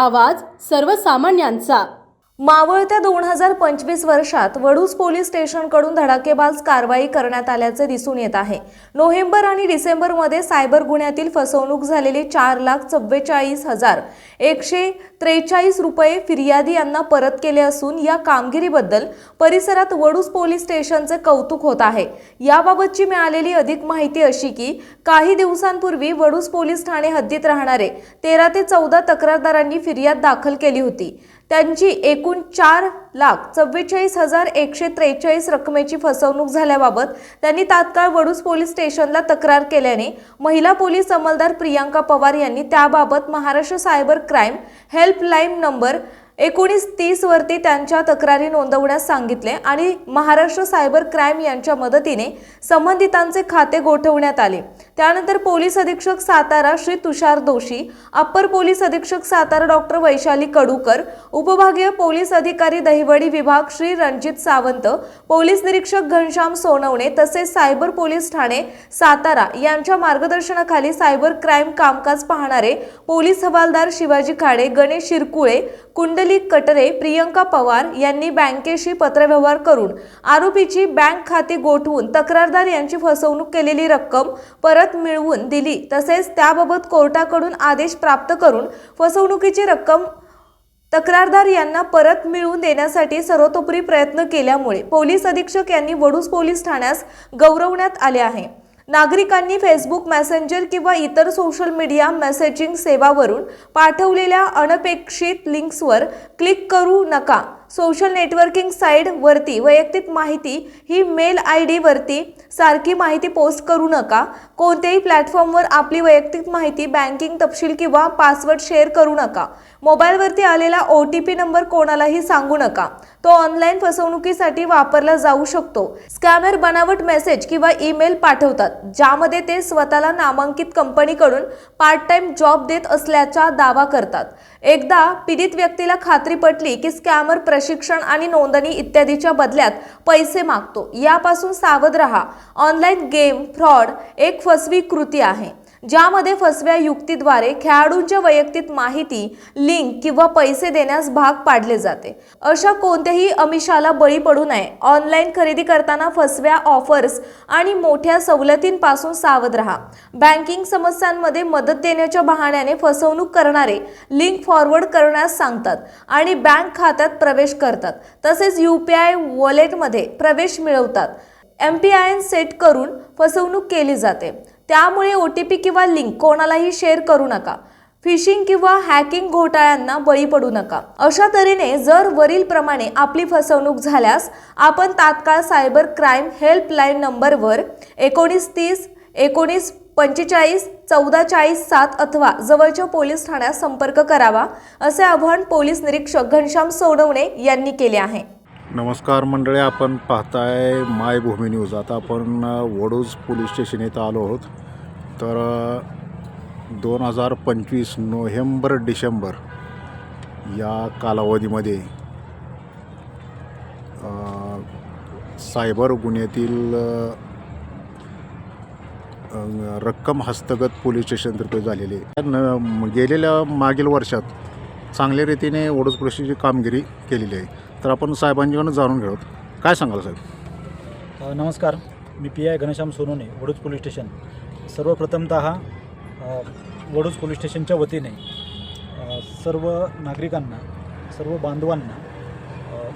आवाज सर्वसामान्यांचा। मावळत्या 2025 वर्षात वडूज पोलीस स्टेशनकडून धडाकेबाज कारवाई करण्यात आल्याचे दिसून येत आहे। नोव्हेंबर आणि डिसेंबरमध्ये सायबर गुन्ह्यातील फसवणूक झालेली 4,44,143 रुपये फिर्यादी यांना परत केले असून या कामगिरीबद्दल परिसरात वडूज पोलीस स्टेशनचे कौतुक होत आहे। याबाबतची मिळालेली अधिक माहिती अशी की काही दिवसांपूर्वी वडूज पोलीस ठाणे हद्दीत राहणारे 13 ते 14 तक्रारदारांनी फिर्याद दाखल केली होती। त्यांची एकूण 4,44,143 रकमेची फसवणूक झाल्याबाबत त्यांनी तात्काळ वडूज पोलीस स्टेशनला तक्रार केल्याने महिला पोलीस अंमलदार प्रियांका पवार यांनी त्याबाबत Maharashtra cyber crime helpline number 1930 वरती त्यांच्या तक्रारी नोंदवण्यास सांगितले आणि महाराष्ट्र सायबर क्राईम यांच्या मदतीने संबंधितांचे खाते गोठवण्यात आले। त्यानंतर पोलीस अधीक्षक सातारा श्री तुषार दोशी, अप्पर पोलीस अधीक्षक सातारा डॉक्टर वैशाली कडूकर, उपविभागीय पोलीस अधिकारी दहिवडी विभाग श्री रणजित सावंत, पोलीस निरीक्षक घनश्याम सोनवणे तसेच सायबर पोलीस ठाणे सातारा यांच्या मार्गदर्शनाखाली सायबर क्राईम कामकाज पाहणारे पोलीस हवालदार शिवाजी खाडे, गणेश शिरकुळे, कुंडली कटरे, प्रियंका पवार यांनी बँकेशी पत्रव्यवहार करून आरोपीची बँक खाती गोठवून तक्रारदार यांची फसवणूक केलेली रक्कम परत मिळवून दिली। तसेच त्याबाबत कोर्टाकडून आदेश प्राप्त करून फसवणुकीची रक्कम तक्रारदार यांना परत मिळवून देण्यासाठी सर्वतोपरी प्रयत्न केल्यामुळे पोलीस अधीक्षक यांनी वडूज पोलीस ठाण्यास गौरवण्यात आले आहे। नागरिकांनी फेसबुक मेसेंजर किंवा इतर सोशल मीडिया मेसेजिंग सेवावरून पाठवलेल्या अनपेक्षित लिंक्सवर क्लिक करू नका। सोशल नेटवर्किंग साइट वरती वैयक्तिक माहिती ही मेल ID वरती सारखी माहिती पोस्ट करू नका। कोणत्याही प्लॅटफॉर्मवर आपली वैयक्तिक माहिती, बँकिंग तपशील किंवा पासवर्ड शेअर करू नका। मोबाईलवरती आलेला OTP नंबर कोणालाही सांगू नका, तो ऑनलाईन फसवणुकीसाठी वापरला जाऊ शकतो। स्कॅमर बनावट मेसेज किंवा ईमेल पाठवतात ज्यामध्ये ते स्वतःला नामांकित कंपनीकडून पार्ट टाइम जॉब देत असल्याचा दावा करतात। एकदा पीडित व्यक्तीला खात्री पटली की स्कॅमर प्रशिक्षण आणि नोंदणी इत्यादीच्या बदल्यात पैसे मागतो। यापासून सावध रहा। ऑनलाईन गेम फ्रॉड एक फसवी कृती आहे ज्यामध्ये फसव्या युक्तीद्वारे खेळाडूंच्या वैयक्तिक माहिती, लिंक किंवा पैसे देण्यास भाग पाडले जाते। अशा कोणत्याही आमिषाला बळी पडू नये। ऑनलाईन खरेदी करताना फसव्या ऑफर्स आणि मोठ्या सवलतींपासून सावध रहा। बँकिंग समस्यांमध्ये मदत देण्याच्या बहाण्याने फसवणूक करणारे लिंक फॉरवर्ड करण्यास सांगतात आणि बँक खात्यात प्रवेश करतात। तसेच UPI वॉलेटमध्ये प्रवेश मिळवतात। MPIN सेट करून फसवणूक केली जाते। त्यामुळे OTP किंवा लिंक कोणालाही शेअर करू नका। फिशिंग किंवा हॅकिंग घोटाळ्यांना बळी पडू नका। अशा तऱ्हेने जर वरील प्रमाणे आपली फसवणूक झाल्यास आपण तात्काळ सायबर क्राईम हेल्पलाईन नंबरवर 1930 1945 1440 7 अथवा जवळच्या पोलीस ठाण्यात संपर्क करावा, असे आवाहन पोलीस निरीक्षक घनश्याम सोनवणे यांनी केले आहे। नमस्कार मंडळी, आपण पाहताय मायभूमी न्यूज। आता आपण वडूज पोलीस स्टेशन येथे आलो आहोत। तर 2025 नोव्हेंबर डिसेंबर या कालावधीमध्ये सायबर गुन्ह्यातील रक्कम हस्तगत पोलीस स्टेशनतर्फे झालेली आहे। गेलेल्या मागील वर्षात चांगल्या रीतीने वडूज पोलिसांची कामगिरी केलेली आहे। तर आपण साहेबांकडून जाणून घेऊ, काय सांगाल साहेब? नमस्कार, मी PI Ghanshyam Sonawane, Vaduj police station. सर्वप्रथमतः वडूज पोलीस स्टेशनच्या वतीने सर्व नागरिकांना, सर्व बांधवांना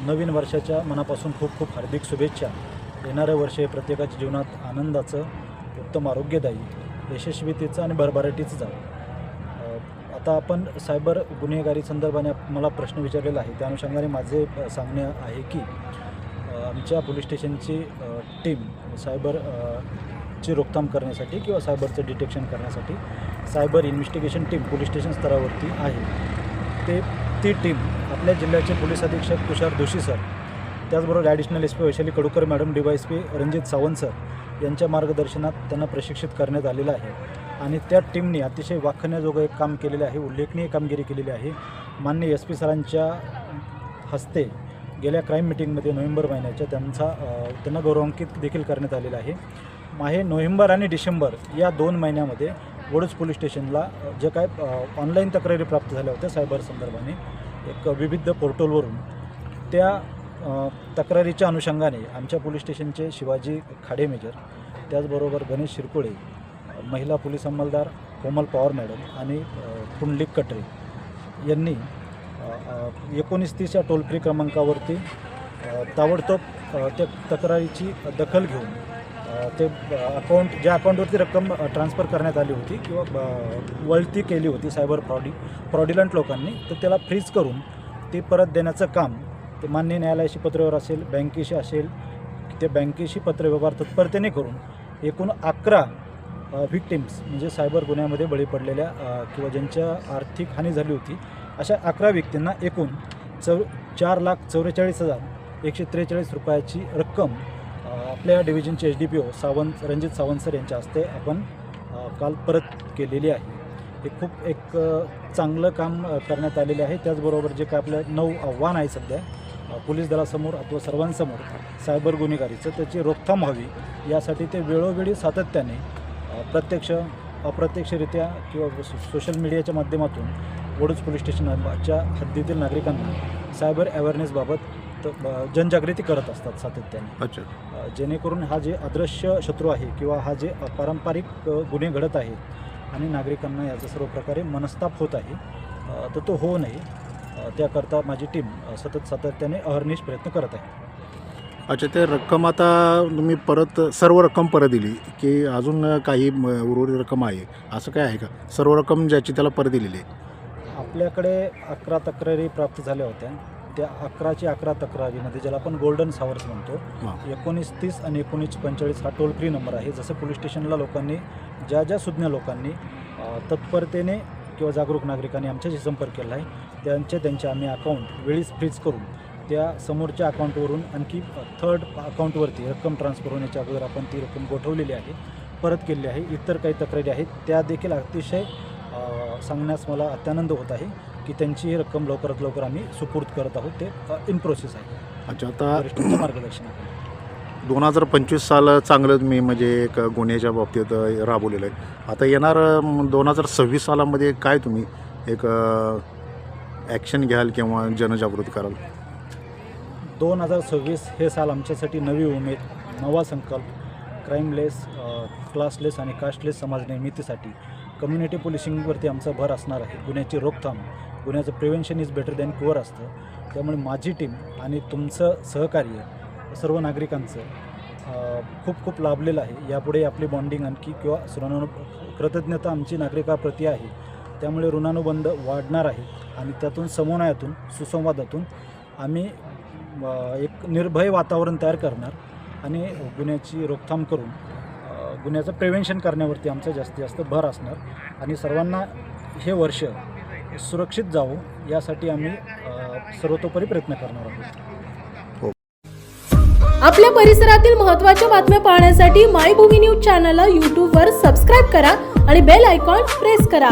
नवीन वर्षाच्या मनापासून खूप खूप हार्दिक शुभेच्छा। येणारे वर्ष हे प्रत्येकाच्या जीवनात आनंदाचं, उत्तम आरोग्यदायी, यशस्वीतेचं आणि भरभराटीचं जावं। आता आपण सायबर गुन्हेगारी संदर्भाने मला प्रश्न विचारलेला आहे, त्या अनुषंगाने माझे सांगणे आहे की आमच्या पोलीस स्टेशनची टीम सायबरची रोकथाम करण्यासाठी किंवा सायबरचं डिटेक्शन करण्यासाठी cyber investigation team police station स्तरावरती आहे। ती टीम आपल्या जिल्ह्याचे पोलीस अधीक्षक तुषार दोशी सर, त्याचबरोबर additional SP Vaishali Kadukar madam, DYSP Ranjit Sawant sir यांच्या मार्गदर्शनात त्यांना प्रशिक्षित करण्यात आलेलं आहे आणि त्या टीमने अतिशय वाखाणण्याजोगं एक काम केलेलं आहे, उल्लेखनीय कामगिरी केलेली आहे। माननीय SP सरांच्या हस्ते गेल्या क्राईम मिटिंगमध्ये नोव्हेंबर महिन्याच्या त्यांना गौरवांकित देखील करण्यात आलेलं आहे। नोव्हेंबर आणि डिसेंबर या 2 महिन्यामध्ये वडूज पोलीस स्टेशनला जे काय ऑनलाईन तक्रारी प्राप्त झाल्या होत्या सायबर संदर्भाने एक विविध पोर्टलवरून, त्या तक्रारीच्या अनुषंगाने आमच्या पोलीस स्टेशनचे शिवाजी खाडे मेजर, त्याचबरोबर गणेश शिरकोळे, महिला पोलीस अंमलदार कोमल पवार मॅडम आणि पुंडलिक कटरे यांनी 1930 या टोल फ्री क्रमांकावरती ताबडतोब त्या तक्रारीची दखल घेऊन ते ज्या अकाउंटवरती रक्कम ट्रान्सफर करण्यात आली होती किंवा वळती केली होती सायबर फ्रॉडिलंट लोकांनी, तर त्याला फ्रीज करून ती परत देण्याचं काम ते मान्य न्यायालयाशी पत्रव्यवहार असेल, बँकेशी असेल, ते बँकेशी पत्रव्यवहार तत्परतेने करून एकूण 11 व्हिक्टिम्स म्हणजे सायबर गुन्ह्यामध्ये बळी पडलेल्या किंवा ज्यांच्या आर्थिक हानी झाली होती अशा 11 व्यक्तींना एकूण 4,44,143 रुपयाची रक्कम आपल्या डिव्हिजनचे HDPO रणजित सावंत सर यांच्या हस्ते आपण काल परत केलेली आहे. हे खूप एक चांगलं काम करण्यात आलेले आहे. त्याचबरोबर जे काय आपलं 9 आव्हान आहे सध्या पोलीस दलासमोर अथवा सर्वांसमोर सायबर गुन्हेगारीचं, त्याची रोखथाम व्हावी यासाठी ते वेळोवेळी सातत्याने प्रत्यक्ष अप्रत्यक्षरित्या किंवा सोशल मीडियाच्या माध्यमातून वडूज पोलीस स्टेशनच्या हद्दीतील नागरिकांना सायबर अवेअरनेसबाबत जनजागृती करत असतात सातत्याने. अच्छा. जेणेकरून हा जे अदृश्य शत्रू आहे किंवा हा जे पारंपरिक गुन्हे घडत आहेत आणि नागरिकांना याचा सर्व प्रकारे मनस्ताप होत आहे, तर तो होऊ नये त्याकरता माझी टीम सातत्याने अहर्निश प्रयत्न करत आहे. अच्छा, ते रक्कम आता तुम्ही परत सर्व रक्कम परत दिली की अजून काही उर्वरित रक्कम आहे, असं काय आहे का? सर्व रक्कम ज्याची त्याला परत दिलेली आहे. आपल्याकडे 11 तक्रारी प्राप्त झाल्या होत्या. त्या 11ची 11 तक्रारीमध्ये ज्याला आपण गोल्डन सावर्स म्हणतो, 1930 आणि 1945 हा टोल फ्री नंबर आहे. जसं पोलीस स्टेशनला लोकांनी ज्या सुज्ञ लोकांनी तत्परतेने किंवा जागरूक नागरिकांनी आमच्याशी संपर्क केला आहे, त्यांचे आम्ही अकाउंट वेळीच फ्रीज करून त्या समोरच्या अकाउंटवरून आणखी थर्ड अकाउंटवरती रक्कम ट्रान्सफर होण्याच्या अगोदर आपण ती रक्कम गोठवलेली आहे, परत केलेली आहे. इतर काही तक्रारी आहेत त्या देखील अतिशय सांगण्यास मला अत्यानंद होत आहे की त्यांची ही रक्कम लवकरात लवकर आम्ही सुपूर्द करत आहोत. ते इन प्रोसेस आहे. अच्छा, आता वरिष्ठांच्या मार्गदर्शनाखाली 2025 साल चांगलं तुम्ही म्हणजे एक गुन्ह्याच्या बाबतीत राबवलेलं आहे. आता येणार 2026 सालामध्ये काय तुम्ही एक ॲक्शन घ्याल किंवा जनजागृती कराल? 2026 हे साल आमच्यासाठी नवी उमेद, नवा संकल्प, क्राईमलेस, क्लासलेस आणि कास्टलेस समाज निर्मितीसाठी कम्युनिटी पोलिसिंगवरती आमचा भर असणार आहे. गुन्ह्याची रोखथाम, गुन्ह्याचं prevention is better than cure असतं. त्यामुळे माझी टीम आणि तुमचं सहकार्य सर्व नागरिकांचं खूप खूप लाभलेलं आहे. यापुढे आपली बॉन्डिंग आणखी किंवा कृतज्ञता आमची नागरिकाप्रती आहे. त्यामुळे ऋणानुबंध वाढणार आहे आणि त्यातून समन्वयातून सुसंवादातून आम्ही एक निर्भय वातावरण तयार करणार आणि गुन्ह्याची रोखथाम करून गुन्ह्याचं प्रिव्हेन्शन करण्यावरती आमचा जास्तीत जास्त भर असणार आणि सर्वांना हे वर्ष सुरक्षित जावं यासाठी आम्ही सर्वतोपरी प्रयत्न करणार आहोत. आपल्या परिसरातील महत्त्वाच्या बातम्या पाहण्यासाठी मायभूमी न्यूज चॅनलला यूट्यूबवर सबस्क्राईब करा आणि बेल आयकॉन प्रेस करा.